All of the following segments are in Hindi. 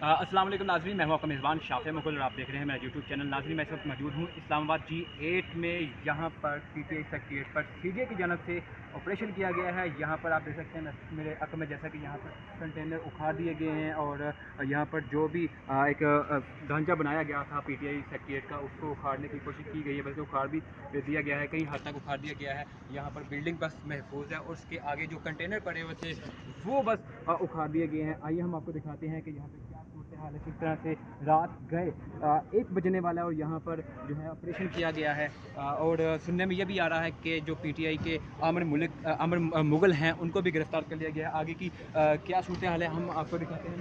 अस्सलाम वालेकुम नाज़रीन, मैं हूं आपका मेज़बान शाफ़िया मुग़ल और आप देख रहे हैं मेरा यूट्यूब चैनल। नाज़रीन, मैं इस वक्त मौजूद हूं इस्लामाबाद G8 में। यहाँ पर PTI सेक्रेटेरिएट पर CDA की जानब से ऑपरेशन किया गया है। यहाँ पर आप देख सकते हैं मेरे अक में, जैसा कि यहाँ पर कंटेनर उखाड़ दिए गए हैं और यहाँ पर जो भी एक ढांचा बनाया गया था PTI सेक्रेटेरिएट का, उसको उखाड़ने की कोशिश की गई है, बल्कि उखाड़ भी दिया गया है, कई हद तक उखाड़ दिया गया है। यहाँ पर बिल्डिंग बस महफूज है और उसके आगे जो कंटेनर पड़े हुए थे वो बस उखाड़ दिए गए हैं। आइए हम आपको दिखाते हैं कि यहाँ पर क्या सूरत हाल है। किस तरह से रात गए 1 बजने वाला है और यहाँ पर जो है ऑपरेशन किया गया है। और सुनने में यह भी आ रहा है कि जो PTI के आमिर मुग़ल हैं उनको भी गिरफ़्तार कर लिया गया है। आगे की क्या सूरत हाल है हम आपको दिखाते हैं।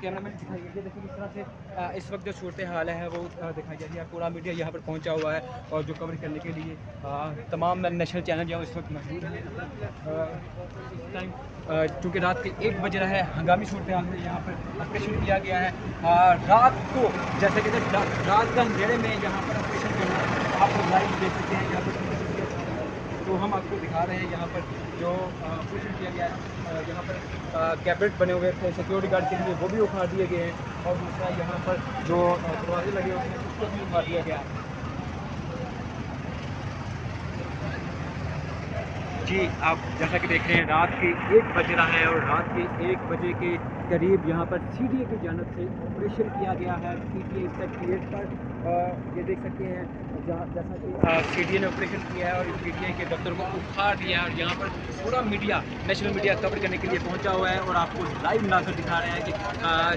कैमरा मैन दिखाई गई, देखिए किस तरह से इस वक्त जो सूरत हाल है वो दिखाई जा रही है। पूरा मीडिया यहाँ पर पहुँचा हुआ है और जो कवर करने के लिए तमाम नेशनल चैनल जो इस वक्त मौजूद हैं। इस टाइम चूँकि रात के 1 बज रहा है, हंगामी सूरत हाल में यहाँ पर ऑपरेशन किया गया है। रात को जैसे कि रात का अंधेरे में यहाँ पर ऑपरेशन करना आप लाइव देख सकते हैं। यहाँ पर तो हम आपको दिखा रहे हैं यहाँ पर जो ऑपरेशन किया गया है। यहाँ पर कैबिनेट बने हुए थे सिक्योरिटी गार्ड के लिए, वो भी उखाड़ दिए गए हैं और दूसरा यहाँ पर जो दरवाजे लगे हुए हैं उसको भी उखाड़ दिया गया है। जी, आप जैसा कि देख रहे हैं रात के 1 बज रहा है और रात के 1 बजे के करीब यहाँ पर CDA की जानब से ऑपरेशन किया गया है PTI सेक्रेटेरिएट पर। ये देख सकते हैं जैसा कि CDA ने ऑपरेशन किया है और PTI के दफ्तर को उखाड़ दिया है और यहाँ पर पूरा मीडिया, नेशनल मीडिया कवर करने के लिए पहुँचा हुआ है और आपको लाइव नाज़र दिखा रहे हैं कि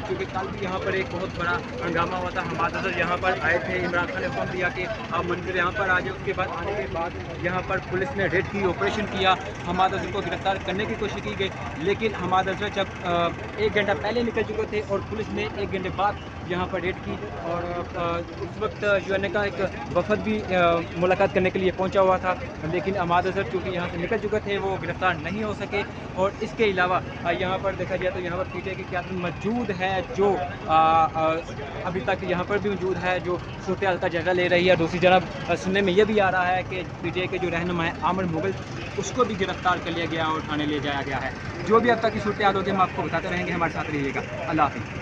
क्योंकि कल भी यहाँ पर एक बहुत बड़ा हंगामा हुआ था। हमाद अज़हर यहाँ पर आए थे, इमरान खान ने हुक्म दिया कि आप मंदिर यहाँ पर आ जाए। उसके बाद आने के बाद यहाँ पर पुलिस ने रेड की, ऑपरेशन किया, हमाद अज़हर को गिरफ्तार करने की कोशिश की गई। लेकिन हमाद अज़हर जब 1 घंटा पहले निकल चुके थे और पुलिस ने 1 घंटे बाद यहाँ पर रेड की और उस वक्त UN का एक वफद भी मुलाकात करने के लिए पहुँचा हुआ था। लेकिन हमाद अज़हर चूँकि यहाँ से निकल चुके थे वो गिरफ़्तार नहीं हो सके। और इसके अलावा यहाँ पर देखा जाए तो यहाँ पर PTI की क़यादत मौजूद है जो अभी तक यहाँ पर भी मौजूद है, जो सूरत हाल का जायज़ा ले रही है। दूसरी तरफ सुनने में यह भी आ रहा है कि PTI के जो रहनुमा है आमिर मुग़ल, उसको भी गिरफ़्तार कर लिया गया और थाने ले जाया गया है। जो भी अब तक की सूरत हाल होगी हम आपको बताते रहेंगे। हमारे साथ रहिएगा। अल्लाह हाफ़िज़।